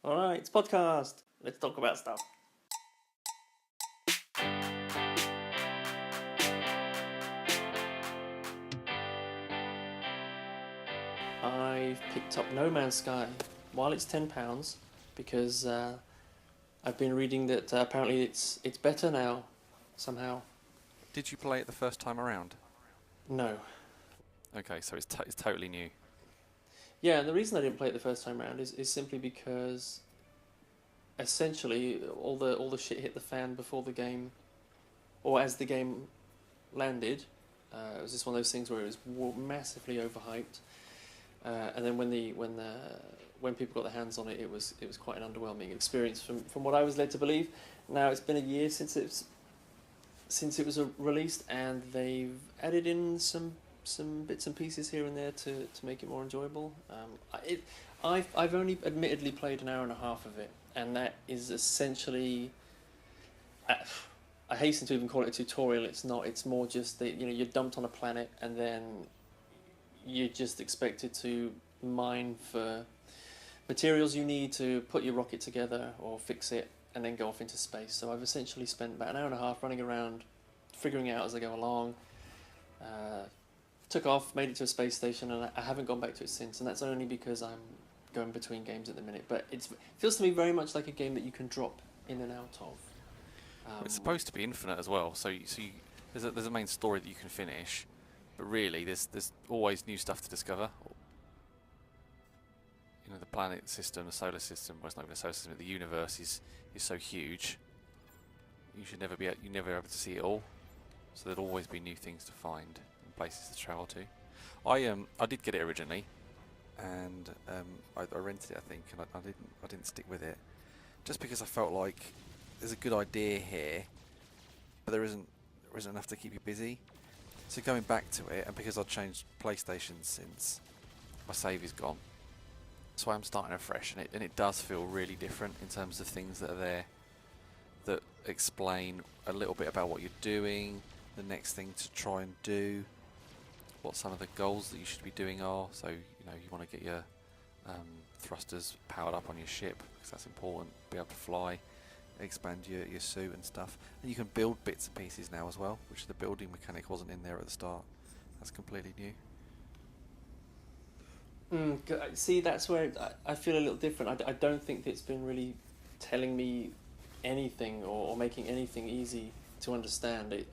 All right, it's podcast. Let's talk about stuff. I've picked up No Man's Sky while it's £10 because I've been reading that apparently it's better now somehow. Did you play it the first time around? No. Okay, so it's totally new. Yeah, and the reason I didn't play it the first time around is simply because essentially all the shit hit the fan before the game, or as the game landed. It was just one of those things where it was massively overhyped. And then when people got their hands on it, it was quite an underwhelming experience from what I was led to believe. Now it's been a year since it was released, and they've added in some bits and pieces here and there to make it more enjoyable. I've only admittedly played an hour and a half of it, and that is essentially. I hasten to even call it a tutorial. It's not. It's more just that you're dumped on a planet, and then you're just expected to mine for materials you need to put your rocket together or fix it, and then go off into space. So I've essentially spent about an hour and a half running around, figuring it out as I go along. Took off, made it to a space station, and I haven't gone back to it since. And that's only because I'm going between games at the minute. But it feels to me very much like a game that you can drop in and out of. It's supposed to be infinite as well, so there's a main story that you can finish, but really there's always new stuff to discover. You know, the planet system, the solar system, well, it's not even a solar system, the universe is so huge. You never able to see it all, so there'll always be new things to find and places to travel to. I did get it originally, and I rented it, I think, and I didn't stick with it, just because I felt like there's a good idea here, but there isn't enough to keep you busy. So going back to it, and because I've changed PlayStation since my save is gone, that's why I'm starting afresh, and it does feel really different in terms of things that are there that explain a little bit about what you're doing, the next thing to try and do, what some of the goals that you should be doing are. So you want to get your thrusters powered up on your ship, because that's important, be able to fly, expand your suit and stuff. And you can build bits and pieces now as well, which the building mechanic wasn't in there at the start. That's completely new. See, that's where I feel a little different. I don't think it's been really telling me anything or making anything easy to understand.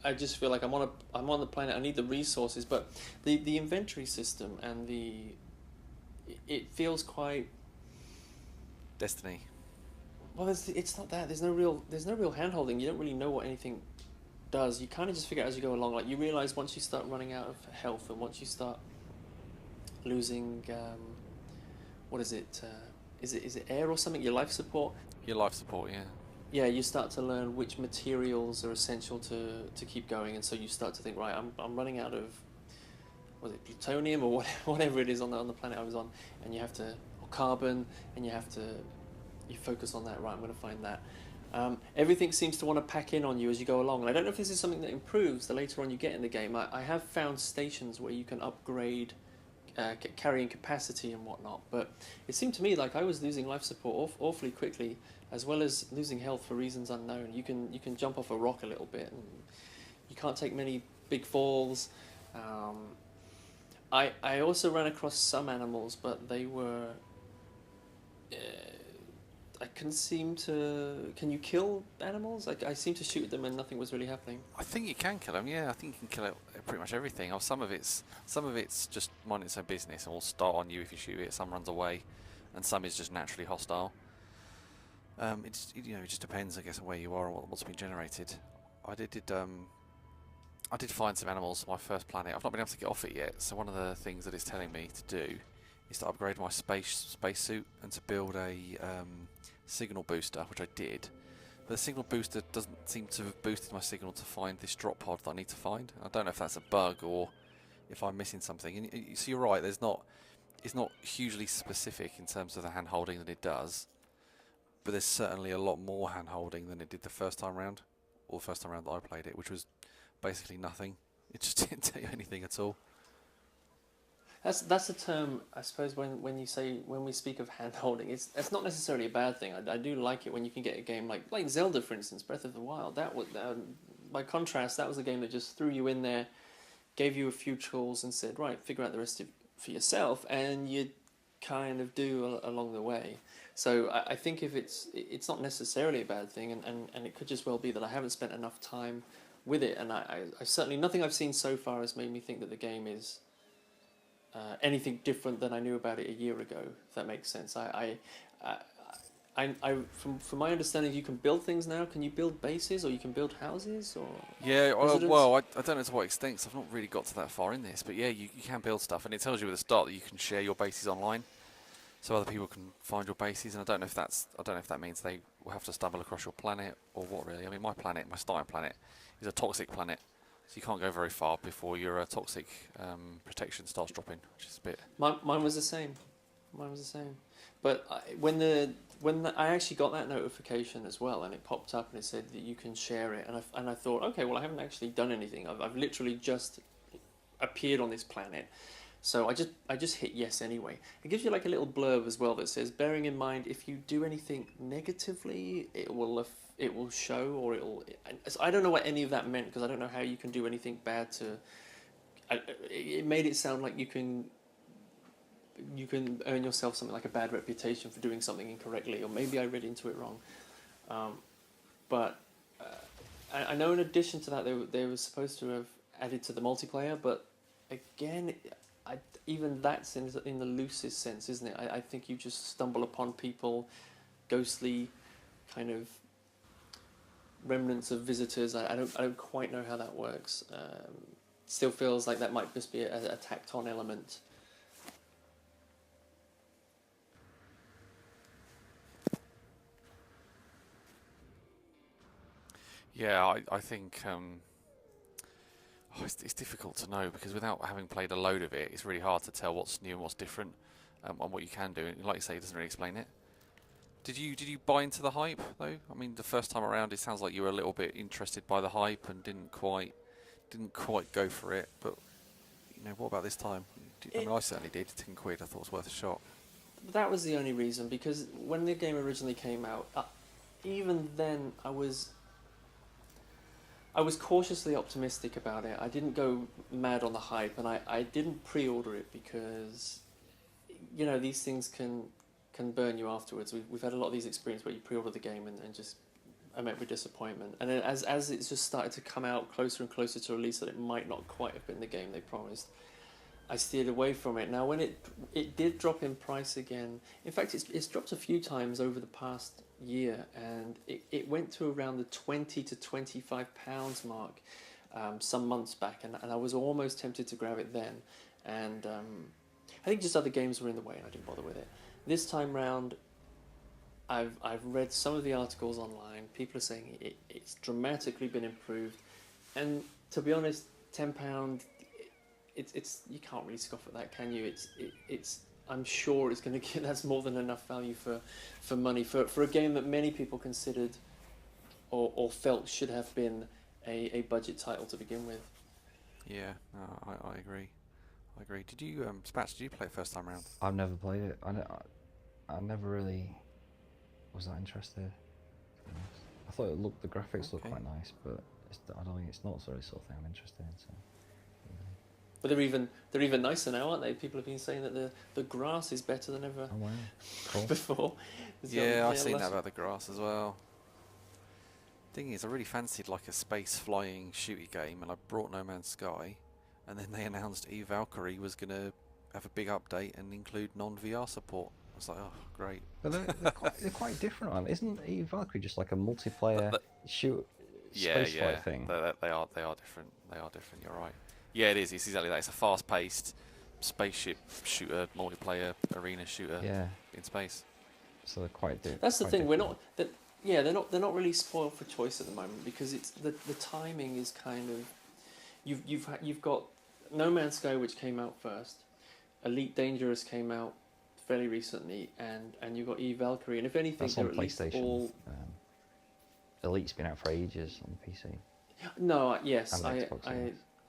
I just feel like I'm on the planet. I need the resources, but the inventory system and it feels quite. Destiny. Well, it's not that. There's no real hand holding. You don't really know what anything does. You kind of just figure it as you go along. Like, you realize once you start running out of health, and once you start losing, what is it? Is it air or something? Your life support. Your life support, yeah. Yeah, you start to learn which materials are essential to keep going, and so you start to think, right, I'm running out of, was it plutonium or whatever it is on the planet I was on, and you have to, or carbon, and you focus on that. Right, I'm going to find that. Everything seems to want to pack in on you as you go along, and I don't know if this is something that improves the later on you get in the game. I have found stations where you can upgrade carrying capacity and whatnot, but it seemed to me like I was losing life support awfully quickly, as well as losing health for reasons unknown. You can jump off a rock a little bit, and you can't take many big falls. I also ran across some animals, but they were. I couldn't seem to. Can you kill animals? I seemed to shoot them and nothing was really happening. I think you can kill them. Yeah, I think you can kill pretty much everything. Or some of it's just minding its own business and will start on you if you shoot it. Some runs away, and some is just naturally hostile. It just depends, I guess, on where you are and what's been generated. I did find some animals on my first planet. I've not been able to get off it yet. So one of the things that it's telling me to do is to upgrade my spacesuit and to build a signal booster, which I did. But the signal booster doesn't seem to have boosted my signal to find this drop pod that I need to find. I don't know if that's a bug or if I'm missing something. And so you're right, it's not hugely specific in terms of the hand holding that it does, but there's certainly a lot more hand holding than it did the first time round, or the first time round that I played it, which was basically nothing. It just didn't tell you anything at all. That's a term, I suppose, when you say, when we speak of hand holding, it's not necessarily a bad thing. I do like it when you can get a game like Zelda, for instance, Breath of the Wild. That was, by contrast, that was a game that just threw you in there, gave you a few tools, and said, right, figure out the rest for yourself, and you kind of do along the way. So I think if it's not necessarily a bad thing, and it could just well be that I haven't spent enough time with it, and I certainly, nothing I've seen so far has made me think that the game is anything different than I knew about it a year ago. If that makes sense. From my understanding, you can build things now. Can you build bases, or you can build houses, or Yeah, residents? well, I don't know to what extent, 'cause I've not really got to that far in this, but yeah, you can build stuff, and it tells you at the start that you can share your bases online, so other people can find your bases. And I don't know if that means they will have to stumble across your planet or what really. I mean, my starting planet, is a toxic planet, so you can't go very far before your toxic protection starts dropping, which is a bit. Mine was the same. Mine was the same. But I actually got that notification as well, and it popped up and it said that you can share it, and I thought, okay, well, I haven't actually done anything. I've literally just appeared on this planet, so I just hit yes anyway. It gives you like a little blurb as well that says, bearing in mind, if you do anything negatively, it will show, or it'll. I don't know what any of that meant, because I don't know how you can do anything bad to. It made it sound like you can earn yourself something like a bad reputation for doing something incorrectly, or maybe I read into it wrong. But I know in addition to that, they were supposed to have added to the multiplayer, but again, even that's in the loosest sense, isn't it? I think you just stumble upon people, ghostly kind of remnants of visitors. I don't quite know how that works. Still feels like that might just be a tacked on element. Yeah, I think it's difficult to know, because without having played a load of it, it's really hard to tell what's new and what's different, and what you can do. And like you say, it doesn't really explain it. Did you buy into the hype though? I mean, the first time around, it sounds like you were a little bit interested by the hype and didn't quite go for it. But what about this time? I mean, I certainly did. £10, I thought it was worth a shot. That was the only reason, because when the game originally came out, even then I was cautiously optimistic about it. I didn't go mad on the hype, and I didn't pre-order it because, these things can burn you afterwards. We've had a lot of these experiences where you pre-order the game and just are met with disappointment. And then as it's just started to come out closer and closer to release, that it might not quite have been the game they promised, I steered away from it. Now, when it did drop in price again, in fact, it's dropped a few times over the past year, and it went to around the £20 to £25 mark some months back, and I was almost tempted to grab it then. And I think just other games were in the way, and I didn't bother with it. This time round, I've read some of the articles online. People are saying it's dramatically been improved, and to be honest, £10, it's you can't really scoff at that, can you? It's I'm sure it's going to get, that's more than enough value for money for a game that many people considered or felt should have been a budget title to begin with. Yeah, no, I agree. Did you, Spats, did you play it first time around? I've never played it. I never really was that interested. I thought the graphics looked quite nice, but I don't think it's not sort of thing I'm interested in. So. But they're even nicer now, aren't they? People have been saying that the grass is better than ever. Oh wow! Cool. Before. Yeah, I've seen that about the grass as well. Thing is, I really fancied like a space flying shooty game, and I brought No Man's Sky, and then they announced Eve Valkyrie was going to have a big update and include non-VR support. I was like, oh, great. But they're quite different, aren't they? Isn't Eve Valkyrie just like a multiplayer space flight thing? They are different. They are different. You're right. Yeah, it is. It's exactly that. It's a fast-paced spaceship shooter, multiplayer arena shooter in space. So they're quite different. That's the thing. Different. They're not really spoiled for choice at the moment, because it's the timing is kind of you've got No Man's Sky, which came out first, Elite Dangerous came out fairly recently, and you've got Eve Valkyrie, and if anything, that's on PlayStation. Elite's been out for ages on PC. No, yes,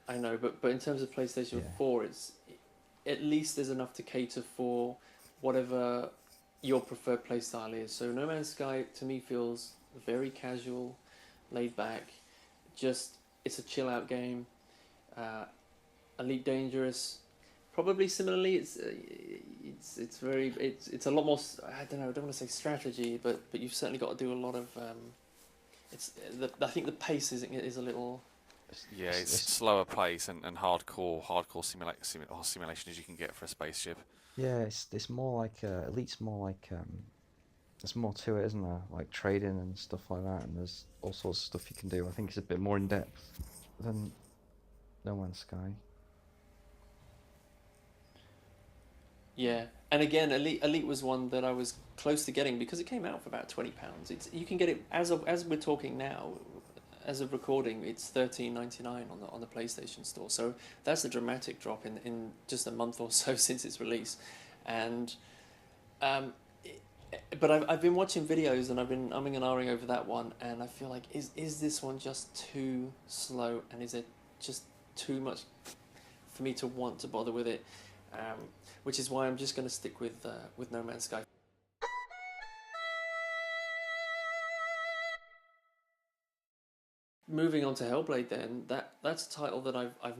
I know, but in terms of PlayStation 4, at least there's enough to cater for whatever your preferred playstyle is. So No Man's Sky to me feels very casual, laid back. Just it's a chill out game. Elite Dangerous, probably similarly. It's very it's a lot more. I don't know. I don't want to say strategy, but you've certainly got to do a lot of. I think the pace is a little. Yeah, it's slower pace and hardcore simulation as you can get for a spaceship. Yeah, it's more like Elite's more like there's more to it, isn't there? Like trading and stuff like that, and there's all sorts of stuff you can do. I think it's a bit more in depth than No Man's Sky. Yeah, and again, Elite was one that I was close to getting because it came out for about £20. You can get it as we're talking now, as of recording, it's £13.99 on the PlayStation Store. So that's a dramatic drop in just a month or so since its release, and but I've been watching videos and I've been umming and ahhing over that one, and I feel like is this one just too slow, and is it just too much for me to want to bother with it? Which is why I'm just going to stick with No Man's Sky. Moving on to Hellblade, then that's a title that I've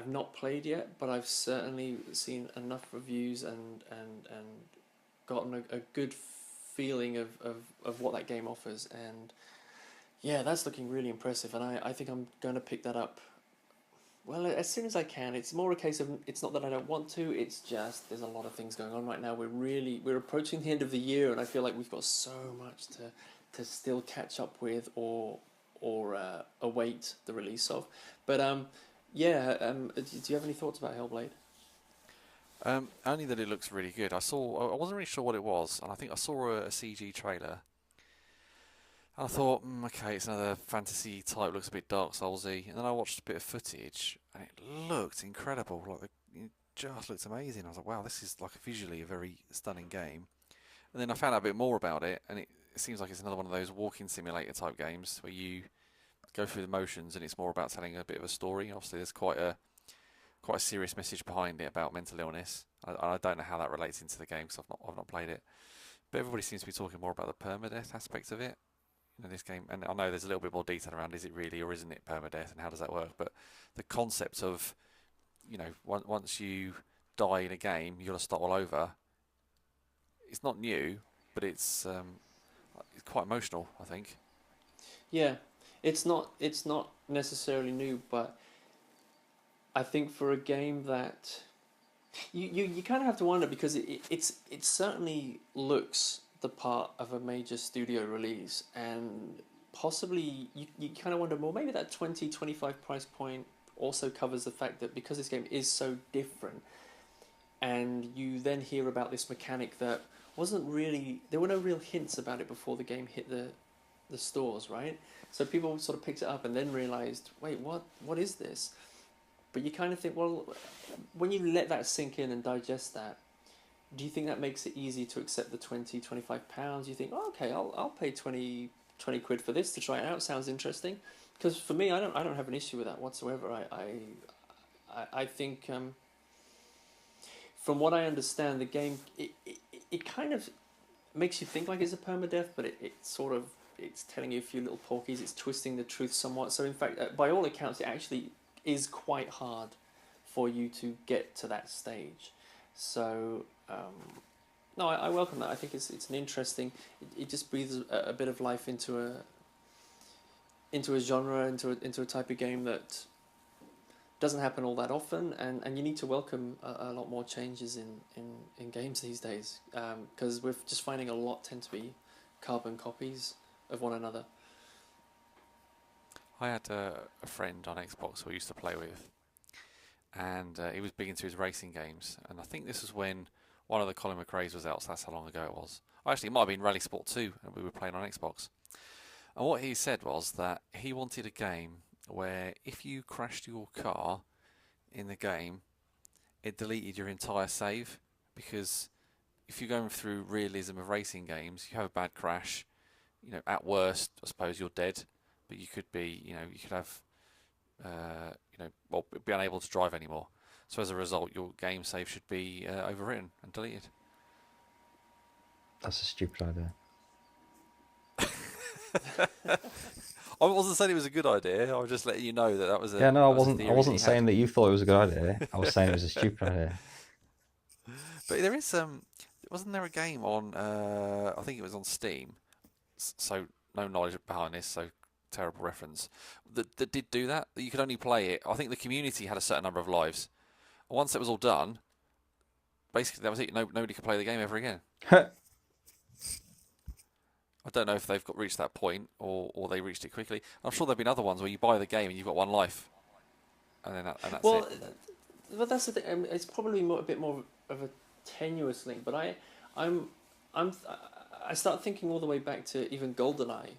not played yet, but I've certainly seen enough reviews and gotten a good feeling of what that game offers, and yeah, that's looking really impressive, and I think I'm going to pick that up. Well, as soon as I can. It's more a case of it's not that I don't want to. It's just there's a lot of things going on right now. We're approaching the end of the year, and I feel like we've got so much to still catch up with or await the release of. But do you have any thoughts about Hellblade? Only that it looks really good. I wasn't really sure what it was, and I think I saw a CG trailer. I thought, okay, it's another fantasy type, looks a bit Dark Soulsy, and then I watched a bit of footage, and it looked incredible. It just looked amazing. I was like, wow, this is like visually a very stunning game. And then I found out a bit more about it, and it seems like it's another one of those walking simulator type games where you go through the motions, and it's more about telling a bit of a story. Obviously, there's quite a serious message behind it about mental illness. I don't know how that relates into the game because I've not played it, but everybody seems to be talking more about the permadeath aspect of it. This game, and I know there's a little bit more detail around is it really or isn't it permadeath and how does that work, but the concept of once you die in a game you've got to start all over, it's not new, but it's quite emotional, I think. Yeah, it's not necessarily new, but I think for a game that you kind of have to wonder because it certainly looks the part of a major studio release, and possibly you kind of wonder, well, maybe that 20-25 price point also covers the fact that because this game is so different, and you then hear about this mechanic that there were no real hints about it before the game hit the stores, right? So people sort of picked it up and then realized, wait, what is this? But you kind of think, well, when you let that sink in and digest that, do you think that makes it easy to accept the £20-25? You think, oh, okay, I'll pay 20 quid for this to try it out. Sounds interesting. Because for me, I don't have an issue with that whatsoever. I think from what I understand, the game it kind of makes you think like it's a permadeath, but it's telling you a few little porkies. It's twisting the truth somewhat. So in fact, by all accounts, it actually is quite hard for you to get to that stage. So no, I welcome that. I think it's an interesting. It just breathes a bit of life into a genre, into a type of game that doesn't happen all that often, and you need to welcome a lot more changes in games these days, because we're just finding a lot tend to be carbon copies of one another. I had a friend on Xbox who I used to play with, and he was big into his racing games, and I think this was when one of the Colin McRae's was out, so that's how long ago it was. Actually, it might have been Rally Sport 2, and we were playing on Xbox. And what he said was that he wanted a game where if you crashed your car in the game, it deleted your entire save, because if you're going through realism of racing games, you have a bad crash, at worst, I suppose you're dead, but you could be, you could have, be unable to drive anymore. So as a result, your game save should be overwritten and deleted. That's a stupid idea. I wasn't saying it was a good idea. I was just letting you know that was a Yeah, no, I that was a wasn't. I theory that wasn't he saying had. that you thought it was a good idea. I was saying it was a stupid idea. But there is wasn't there a game on I think it was on Steam. So no knowledge behind this, so terrible reference. That did do that. That you could only play it. I think the community had a certain number of lives. And once it was all done, basically that was it. Nobody could play the game ever again. I don't know if they've reached that point or they reached it quickly. I'm sure there've been other ones where you buy the game and you've got one life, and then that's Well, it. but that's the thing. It's probably a bit more of a tenuous link. But I start thinking all the way back to even GoldenEye,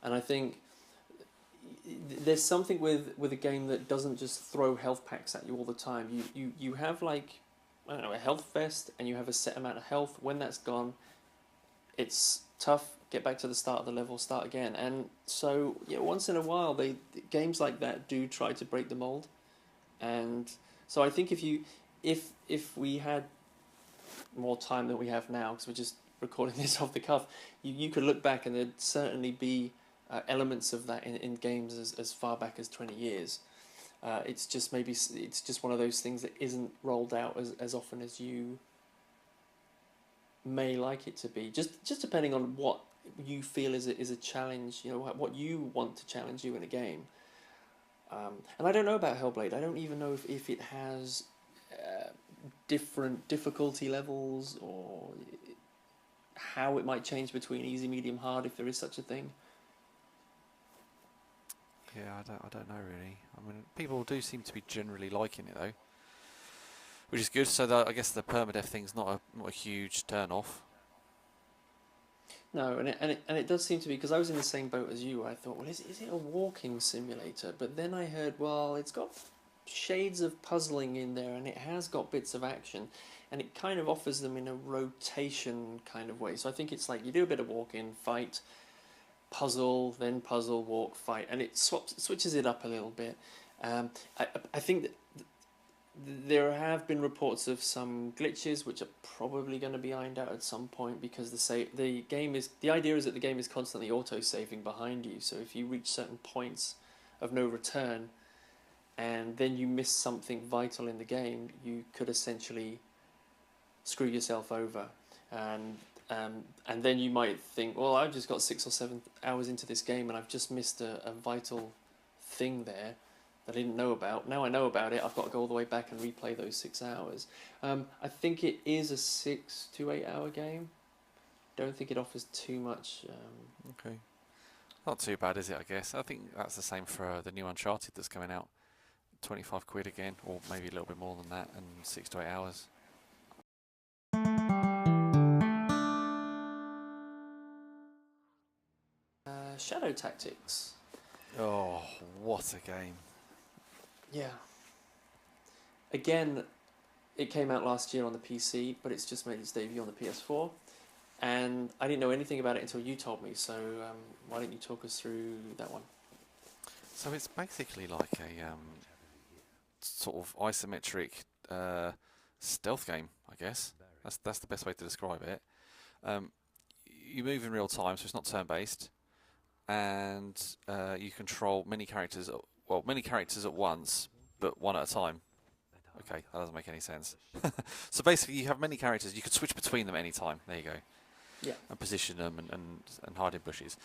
and I think there's something with a game that doesn't just throw health packs at you all the time. You have like, I don't know, a health vest, and you have a set amount of health. When that's gone, it's tough. Get back to the start of the level, start again. And so, yeah, once in a while, games like that do try to break the mold. And so I think if we had more time than we have now, because we're just recording this off the cuff, you could look back and there'd certainly be elements of that in games as far back as 20 years. It's just one of those things that isn't rolled out as often as you may like it to be. Just depending on what you feel is a challenge. You know, what you want to challenge you in a game. And I don't know about Hellblade. I don't even know if it has different difficulty levels or how it might change between easy, medium, hard, if there is such a thing. Yeah, I don't know really. I mean, people do seem to be generally liking it though, which is good. So I guess the permadeath thing's not a huge turn off. No, and it does seem to be, because I was in the same boat as you. I thought, well, is it a walking simulator? But then I heard, well, it's got shades of puzzling in there, and it has got bits of action, and it kind of offers them in a rotation kind of way. So I think it's like you do a bit of walking, fight, puzzle, then puzzle, walk, fight, and it switches it up a little bit. I think that there have been reports of some glitches which are probably going to be ironed out at some point, because the idea is that the game is constantly auto-saving behind you. So if you reach certain points of no return and then you miss something vital in the game, you could essentially screw yourself over. And then you might think, well, I've just got 6 or 7 hours into this game and I've just missed a vital thing there that I didn't know about. Now I know about it, I've got to go all the way back and replay those 6 hours. I think it is a 6 to 8 hour game. Don't think it offers too much. Okay. Not too bad, is it, I guess? I think that's the same for the new Uncharted that's coming out. 25 quid again, or maybe a little bit more than that, and 6 to 8 hours. Shadow Tactics. Oh, what a game. Yeah. Again, it came out last year on the PC, but it's just made its debut on the PS4. And I didn't know anything about it until you told me, so why don't you talk us through that one? So it's basically like a sort of isometric stealth game, I guess. That's the best way to describe it. You move in real time, so it's not turn-based, and you control many characters at once, but one at a time. Okay, that doesn't make any sense. So basically, you have many characters. You could switch between them any time. There you go. Yeah. And position them and hide in bushes.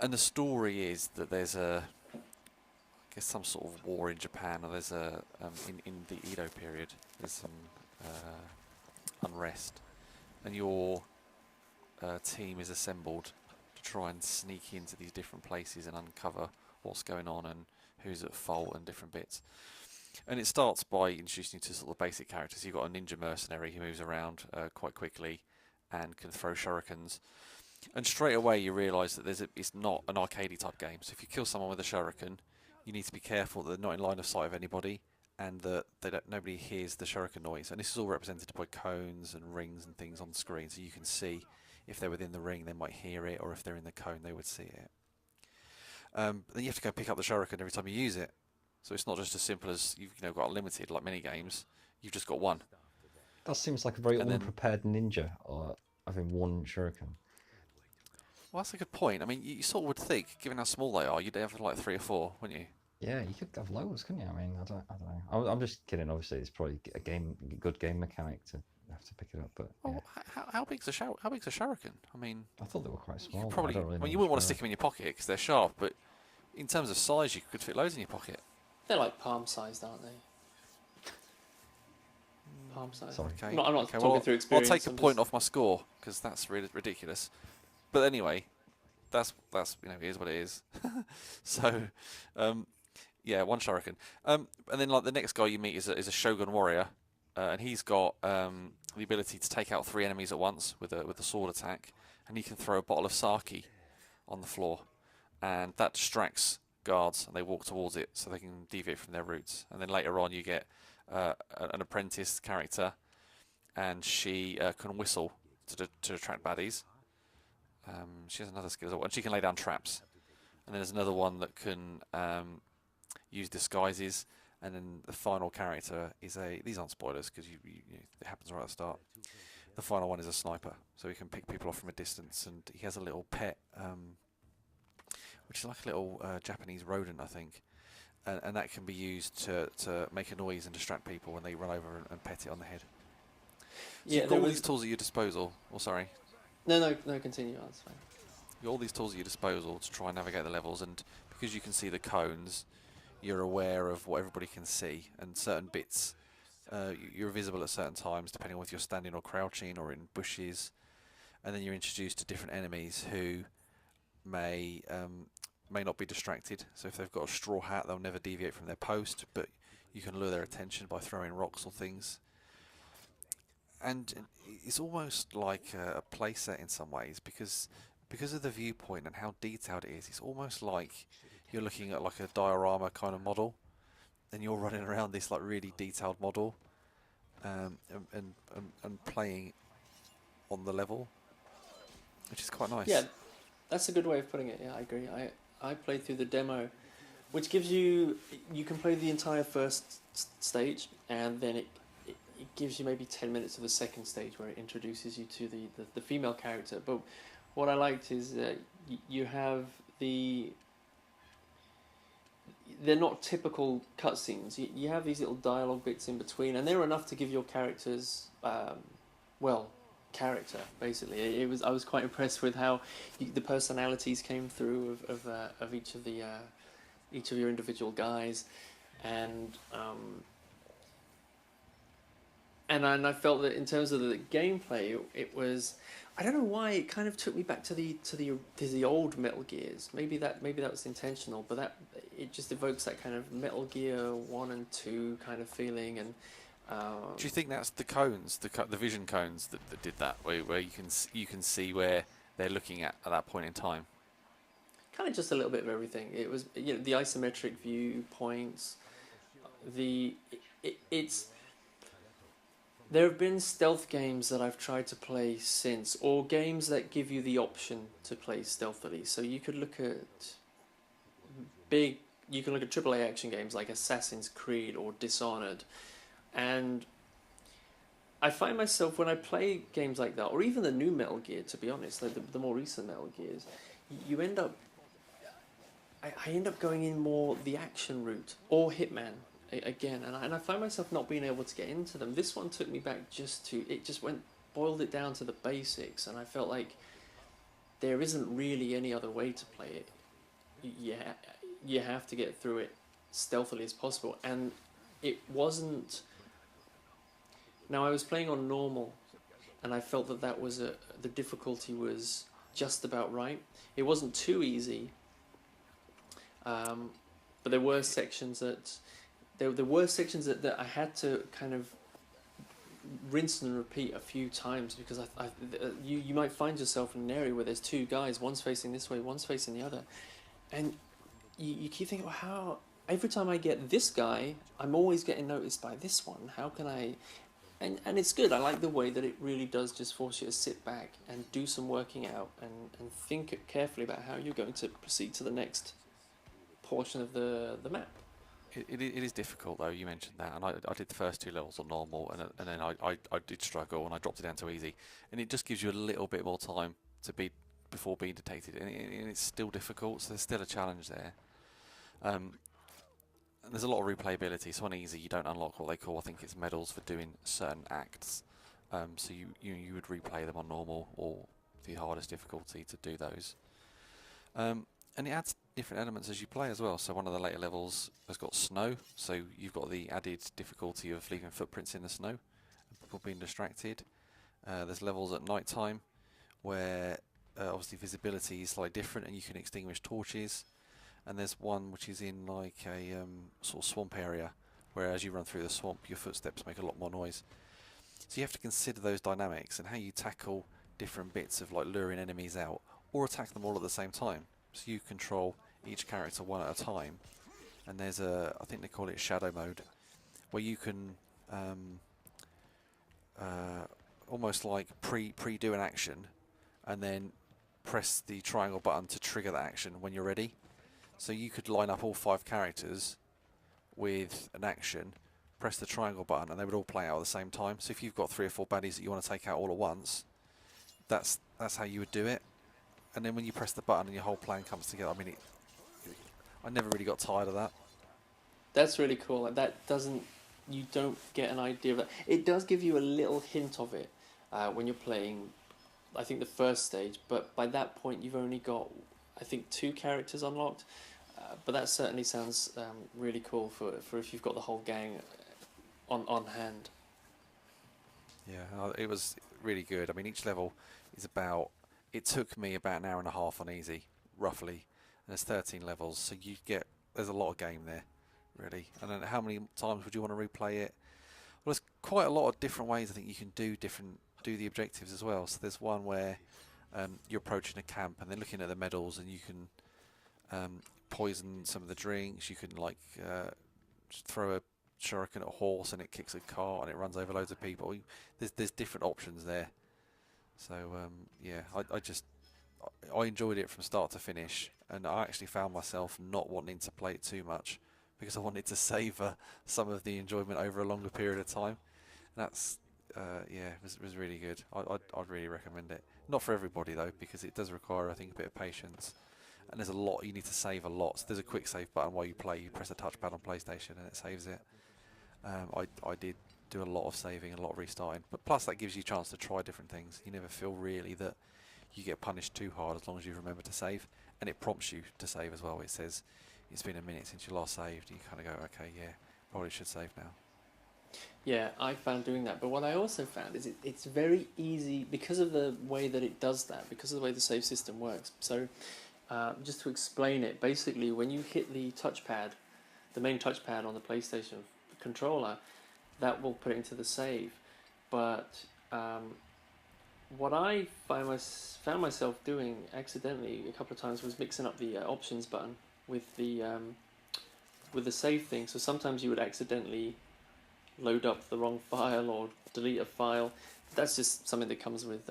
And the story is that there's I guess some sort of war in Japan, or there's in the Edo period, there's some unrest, and your team is assembled to try and sneak into these different places and uncover what's going on and who's at fault and different bits. And it starts by introducing you to sort of basic characters. You've got a ninja mercenary who moves around quite quickly and can throw shurikens. And straight away you realise that it's not an arcadey type game. So if you kill someone with a shuriken, you need to be careful that they're not in line of sight of anybody, and that nobody hears the shuriken noise. And this is all represented by cones and rings and things on the screen, so you can see if they're within the ring, they might hear it, or if they're in the cone, they would see it. Then you have to go pick up the shuriken every time you use it. So it's not just as simple as you've got limited like mini games. You've just got one. That seems like a very And then, unprepared ninja, or having one shuriken. well, that's a good point. I mean, you sort of would think, given how small they are, you'd have like 3 or 4, wouldn't you? Yeah, you could have loads, couldn't you? I mean, I don't know. I'm just kidding. Obviously, it's probably a good game mechanic to have to pick it up. But yeah, Well, how big's a shuriken? I mean, I thought they were quite you small. could But probably. I don't really I know mean, you much wouldn't want to about stick them in your pocket because they're sharp, but in terms of size, you could fit loads in your pocket. They're like palm-sized, aren't they? Palm-sized. Sorry. Okay. I'm not okay, talking well, through I'll experience. take a I'm point just- off my score because that's really ridiculous. But anyway, that's it is what it is. So, yeah, one shuriken. And then like the next guy you meet is a Shogun warrior, and he's got the ability to take out 3 enemies at once with a sword attack, and he can throw a bottle of sake on the floor, and that distracts guards, and they walk towards it so they can deviate from their routes. And then later on, you get an apprentice character, and she can whistle to attract baddies. She has another skill as well, and she can lay down traps. And then there's another one that can use disguises. And then the final character is these aren't spoilers because it happens right at the start. The final one is a sniper, so he can pick people off from a distance, and he has a little pet, which is like a little Japanese rodent, I think. And that can be used to make a noise and distract people when they run over and pet it on the head. So Yeah, you've got all these tools at your disposal. Oh, sorry. No, continue. That's fine. You've got all these tools at your disposal to try and navigate the levels, and because you can see the cones, you're aware of what everybody can see, and certain bits you're visible at certain times, depending on whether you're standing or crouching or in bushes. And then you're introduced to different enemies who may not be distracted. So if they've got a straw hat, they'll never deviate from their post, but you can lure their attention by throwing rocks or things. And it's almost like a playset in some ways because of the viewpoint and how detailed it is. It's almost like you're looking at like a diorama kind of model, and you're running around this like really detailed model, and playing on the level, which is quite nice. Yeah, that's a good way of putting it. Yeah, I agree. I played through the demo, which gives you can play the entire first stage, and then it gives you maybe 10 minutes of the second stage where it introduces you to the female character. But what I liked is you have they're not typical cutscenes. You have these little dialogue bits in between, and they're enough to give your characters, character. Basically, I was quite impressed with how the personalities came through of each of your individual guys, and I felt that in terms of the gameplay, it was. I don't know why it kind of took me back to the old Metal Gears. Maybe that was intentional, but it just evokes that kind of Metal Gear 1 and 2 kind of feeling. And do you think that's the cones, the vision cones that did that, where you can see where they're looking at that point in time? Kind of just a little bit of everything. It was the isometric viewpoints. It's. There have been stealth games that I've tried to play since, or games that give you the option to play stealthily. So you could look at AAA action games like Assassin's Creed or Dishonored, and I find myself when I play games like that, or even the new Metal Gear, to be honest, like the more recent Metal Gears, you end up. I end up going in more the action route, or Hitman. Again, and I find myself not being able to get into them. This one took me back boiled it down to the basics, and I felt like there isn't really any other way to play it. You have to get through it stealthily as possible, and it wasn't. Now I was playing on normal, and I felt that was the difficulty was just about right. It wasn't too easy, but there were sections that. There were sections that I had to kind of rinse and repeat a few times because you might find yourself in an area where there's 2 guys, one's facing this way, one's facing the other, and you keep thinking, well, how every time I get this guy, I'm always getting noticed by this one. How can I? And it's good. I like the way that it really does just force you to sit back and do some working out and think carefully about how you're going to proceed to the next portion of the map. It is difficult though. You mentioned that, and I did the first 2 levels on normal, and then I did struggle, and I dropped it down to easy, and it just gives you a little bit more time to be before being detected, and it's still difficult. So there's still a challenge there. Um, and there's a lot of replayability. So on easy, you don't unlock what they call, I think it's medals for doing certain acts. So you would replay them on normal or the hardest difficulty to do those. And it adds different elements as you play as well. So one of the later levels has got snow, so you've got the added difficulty of leaving footprints in the snow and people being distracted. There's levels at night time where obviously visibility is slightly different and you can extinguish torches. And there's one which is in like a sort of swamp area, where as you run through the swamp your footsteps make a lot more noise. So you have to consider those dynamics and how you tackle different bits of like luring enemies out or attack them all at the same time. So you control each character one at a time, and there's I think they call it shadow mode, where you can almost like pre-do an action, and then press the triangle button to trigger that action when you're ready. So you could line up all 5 characters with an action, press the triangle button, and they would all play out at the same time. So if you've got 3 or 4 baddies that you want to take out all at once, that's how you would do it. And then when you press the button and your whole plan comes together, I mean, I never really got tired of that. That's really cool. Like that doesn't, you don't get an idea of that. It does give you a little hint of it when you're playing, I think, the first stage. But by that point, you've only got, I think, 2 characters unlocked. But that certainly sounds really cool for if you've got the whole gang on hand. Yeah, it was really good. I mean, each level is about, it took me about an hour and a half on easy, roughly. And there's 13 levels, so there's a lot of game there, really. And then how many times would you want to replay it? Well, there's quite a lot of different ways I think you can do the objectives as well. So there's one where you're approaching a camp and they're looking at the medals, and you can poison some of the drinks. You can like just throw a shuriken at a horse and it kicks a cart and it runs over loads of people. There's different options there. So yeah, I enjoyed it from start to finish, and I actually found myself not wanting to play it too much because I wanted to savour some of the enjoyment over a longer period of time. And that's yeah, it was really good. I'd really recommend it. Not for everybody though, because it does require, I think, a bit of patience. And there's a lot, you need to save a lot. So there's a quick save button while you play. You press the touchpad on PlayStation and it saves it. I did do a lot of saving and a lot of restarting. But plus that gives you a chance to try different things. You never feel really that you get punished too hard as long as you remember to save. And it prompts you to save as well. It says, it's been a minute since you last saved. You kind of go, okay, yeah, probably should save now. Yeah, I found doing that. But what I also found is it's very easy because of the way that it does that, because of the way the save system works. So just to explain it, basically when you hit the touchpad, the main touchpad on the PlayStation controller, that will put it into the save. But what I found myself doing accidentally a couple of times was mixing up the options button with the save thing. So sometimes you would accidentally load up the wrong file or delete a file. That's just something that comes with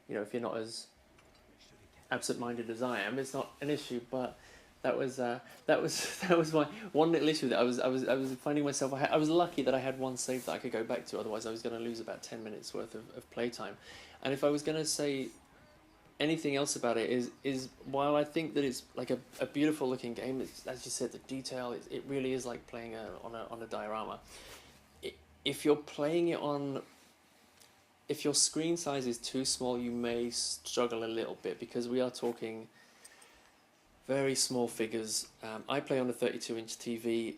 if you're not as absent-minded as I am, it's not an issue. But that was my one little issue that I was finding myself. I was lucky that I had one save that I could go back to. Otherwise, I was going to lose about 10 minutes worth of playtime. And if I was going to say anything else about it is while I think that it's like a beautiful looking game, it's, as you said, the detail, it really is like playing on a diorama. If you're playing it on, if your screen size is too small, you may struggle a little bit, because we are talking very small figures. I play on a 32-inch TV.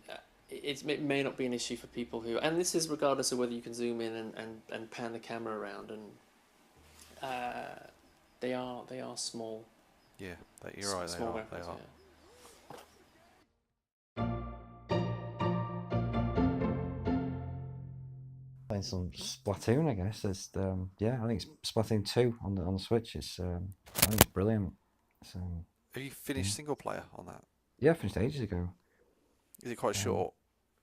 It may not be an issue for people who, and this is regardless of whether you can zoom in and pan the camera around, and they are small. Yeah, you're right. They are. Yeah. Playing some Splatoon, I guess. There's I think it's Splatoon 2 on the Switch. I think it's brilliant. Have you finished single player on that? Yeah, I finished ages ago. Is it quite short?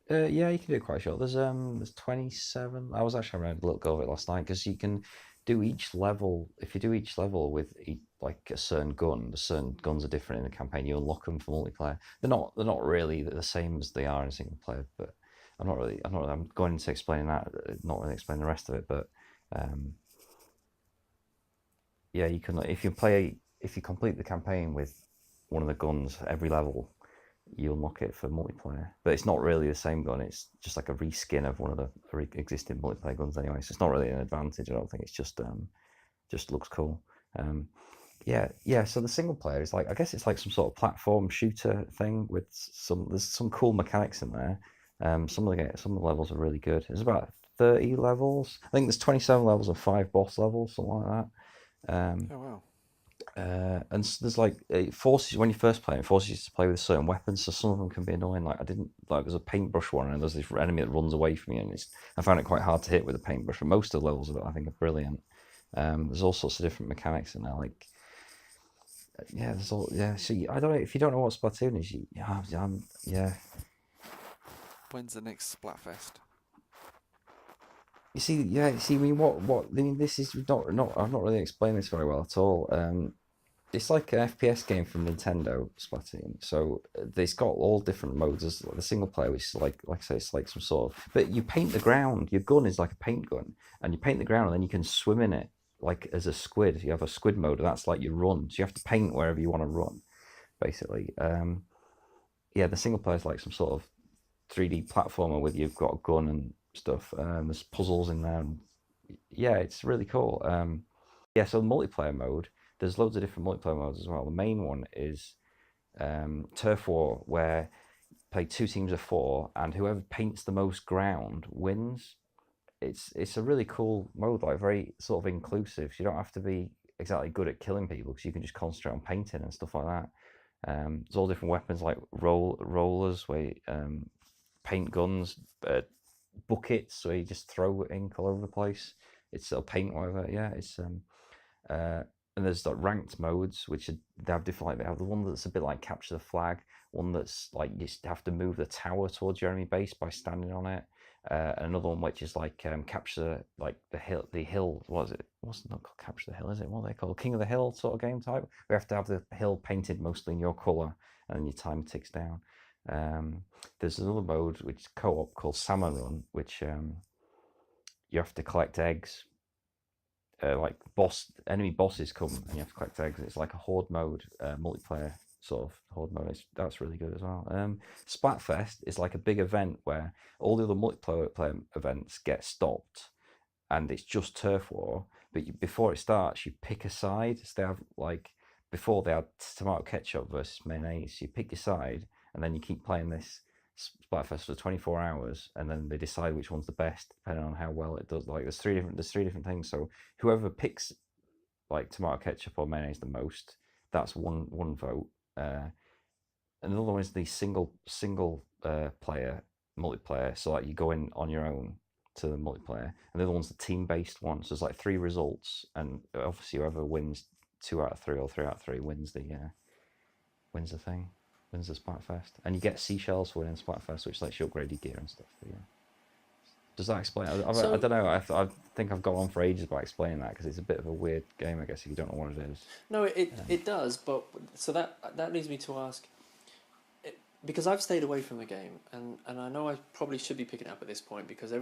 Yeah, you can do it quite short. There's 27. I was actually having a little go of it last night because you can do each level, with like a certain gun, the certain guns are different in the campaign. You unlock them for multiplayer. They're not really the same as they are in single player. But I'm going into explaining that, not really explaining the rest of it. But yeah, you can if you complete the campaign with one of the guns every level, you unlock it for multiplayer. But it's not really the same gun. It's just like a reskin of one of the existing multiplayer guns anyway. So it's not really an advantage. I don't think. It's just looks cool. Yeah. So the single player is like, I guess it's like some sort of platform shooter thing with there's some cool mechanics in there. Some of the levels are really good. There's about 30 levels. I think there's 27 levels and 5 boss levels, something like that. Oh wow. And so there's like, it forces, when you first play, it forces you to play with certain weapons. So some of them can be annoying. Like there's a paintbrush one, and there's this enemy that runs away from you, and I found it quite hard to hit with a paintbrush. But most of the levels of it, I think, are brilliant. There's all sorts of different mechanics in there. Like, yeah, there's all, yeah. So I don't know if you don't know what Splatoon is. Yeah. When's the next Splatfest? You see, yeah. You see, I mean, this is not. I'm not really explaining this very well at all. It's like an FPS game from Nintendo, Splatoon. So it's got all different modes. There's the single player, which is like I say, it's like some sort of. But you paint the ground. Your gun is like a paint gun, and you paint the ground, and then you can swim in it like as a squid. You have a squid mode, and that's like you run. So you have to paint wherever you want to run, basically. Yeah, the single player is like some sort of 3D platformer with you've got a gun and stuff. There's puzzles in there. And yeah, it's really cool. Yeah, so multiplayer mode. There's loads of different multiplayer modes as well. The main one is Turf War, where you play 2 teams of 4, and whoever paints the most ground wins. It's a really cool mode, like very sort of inclusive. So you don't have to be exactly good at killing people, because you can just concentrate on painting and stuff like that. There's all different weapons like rollers, where you, paint guns, buckets where you just throw ink all over the place. It's sort of paint whatever. Yeah, it's and there's like ranked modes, which they have different. Like they have the one that's a bit like capture the flag, one that's like you just have to move the tower towards your enemy base by standing on it, and another one which is like capture like the hill. What is it? What's it not called? Capture the hill, is it? What are they called? King of the Hill sort of game type. We have to have the hill painted mostly in your color, and then your time ticks down. There's another mode which is co-op called Salmon Run, which you have to collect eggs. Like enemy bosses come and you have to collect eggs. It's like a horde mode, multiplayer sort of horde mode. That's really good as well. Splatfest is like a big event where all the other multiplayer events get stopped, and it's just Turf War. But before it starts, you pick a side. So they have like before they had tomato ketchup versus mayonnaise. You pick your side, and then you keep playing this Splatfest for 24 hours, and then they decide which one's the best depending on how well it does. Like there's three different things. So whoever picks like tomato ketchup or mayonnaise the most, that's one vote. Another one is the single player multiplayer. So like you go in on your own to the multiplayer, and the other one's the team based one. So there's like 3 results, and obviously whoever wins 2 out of 3 or 3 out of 3 wins the thing. Wins the Splatfest, and you get seashells for winning Splatfest, which lets you upgrade your gear and stuff. But yeah, does that explain? I don't know. I think I've gone on for ages by explaining that, because it's a bit of a weird game, I guess, if you don't know what it is. No, it does, but so that leads me to ask, because I've stayed away from the game, and I know I probably should be picking it up at this point, because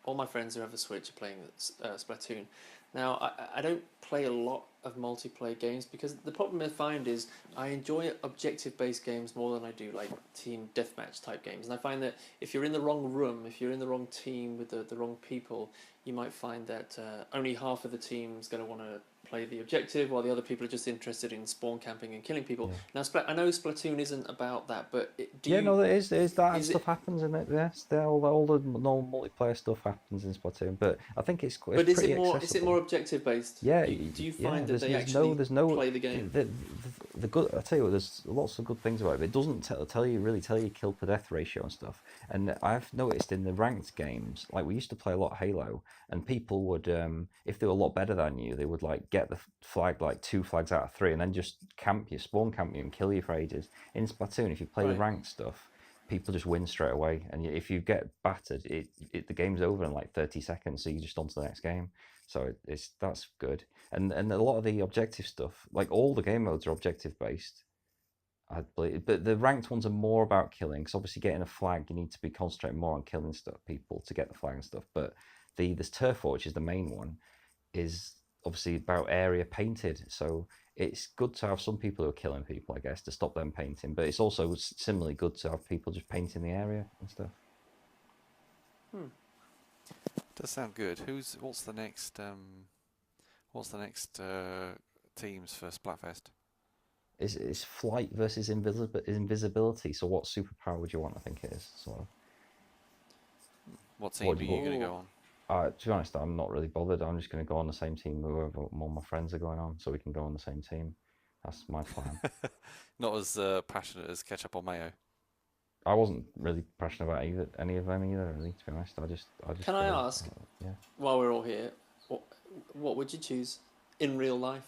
all my friends who have a Switch are playing Splatoon. Now, I don't play a lot of multiplayer games, because the problem I find is I enjoy objective-based games more than I do like team deathmatch type games. And I find that if you're in the wrong room, if you're in the wrong team with the wrong people, you might find that only half of the team's going to want to play the objective, while the other people are just interested in spawn camping and killing people. Yeah. Now, I know Splatoon isn't about that, but there is that stuff happens in it. Yes, all the normal multiplayer stuff happens in Splatoon, but I think it's But is pretty it more accessible. objective based? Yeah. Do you find that they there's no play the game? The good. I tell you what, there's lots of good things about it. It doesn't tell you kill per death ratio and stuff. And I've noticed in the ranked games, like we used to play a lot of Halo, and people would, if they were a lot better than you, they would like get the flag like 2 flags out of 3, and then just spawn camp you and kill you for ages. In Splatoon, if you play the ranked stuff, people just win straight away, and if you get battered, the game's over in like 30 seconds, so you just on to the next game. So that's good. And a lot of the objective stuff, like all the game modes are objective based. I believe, but the ranked ones are more about killing. Because obviously, getting a flag, you need to be concentrating more on killing people to get the flag and stuff. But this turf war, which is the main one, is obviously about area painted. So it's good to have some people who are killing people, I guess, to stop them painting. But it's also similarly good to have people just painting the area and stuff. Does sound good. What's the next teams for Splatfest? It's flight versus invisibility. So what superpower would you want? I think it is sort of. What team are you going to go on? To be honest, I'm not really bothered. I'm just going to go on the same team whoever all my friends are going on, so we can go on the same team. That's my plan. Not as passionate as ketchup or mayo. I wasn't really passionate about any of them either, really. To be honest, I just. Can I ask? Yeah. While we're all here, what would you choose in real life?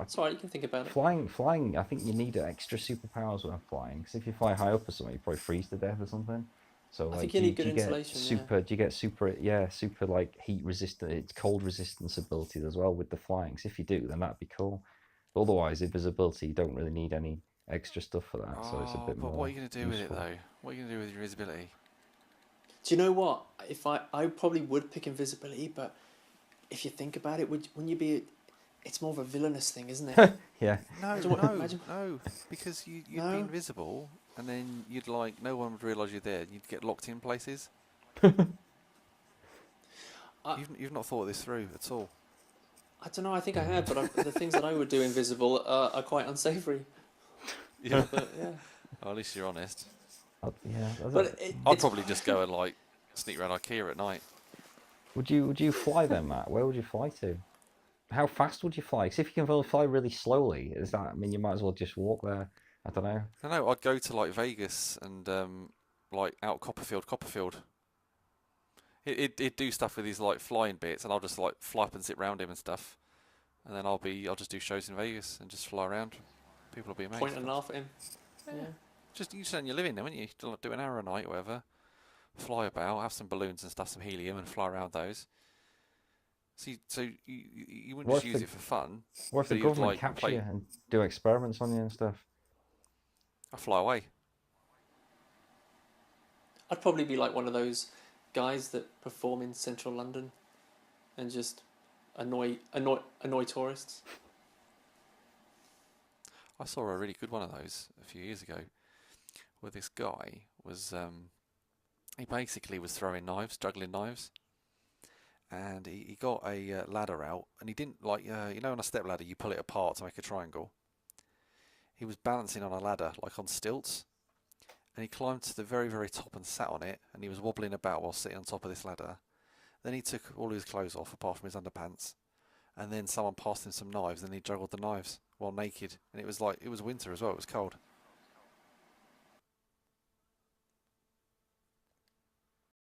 It's alright, you can think about it. Flying. I think you need extra superpowers when flying. Because if you fly high up or something, you probably freeze to death or something. So I like, think you need good insulation. Do you get super like heat resistant, it's cold resistance abilities as well with the flying? So if you do, then that'd be cool. But otherwise, invisibility, you don't really need any extra stuff for that. So it's a bit more. But what are you going to do useful. with it though? What are you going to do with your invisibility? Do you know what? If I probably would pick invisibility, but if you think about it, wouldn't you be? It's more of a villainous thing, isn't it? Yeah. No, because you'd be invisible, and then no one would realise you're there. You'd get locked in places. You've not thought this through at all. I don't know. I think I have, but the things that I would do invisible are quite unsavoury. Yeah. But yeah. Well, at least you're honest. Yeah. But I'd probably just go and sneak around IKEA at night. Would you fly then, Matt? Where would you fly to? How fast would you fly? Because if you can fly really slowly, you might as well just walk there. I don't know. No, I'd go to Vegas and out Copperfield. It'd do stuff with these flying bits, and I'll just fly up and sit round him and stuff, and then I'll just do shows in Vegas and just fly around. People will be amazed. Point and laugh at him. Yeah. You just earn your living then, wouldn't you? Do an hour a night, or whatever. Fly about, have some balloons and stuff, some helium, and fly around those. So you wouldn't just use it for fun. What if the government capture you and do experiments on you and stuff? I fly away. I'd probably be like one of those guys that perform in central London and just annoy tourists. I saw a really good one of those a few years ago, where this guy was he basically was throwing knives, juggling knives. And he got a ladder out, and he didn't on a step ladder you pull it apart to make a triangle. He was balancing on a ladder on stilts, and he climbed to the very, very top and sat on it, and he was wobbling about while sitting on top of this ladder. Then he took all his clothes off apart from his underpants, and then someone passed him some knives, and he juggled the knives while naked, and it was winter as well, it was cold.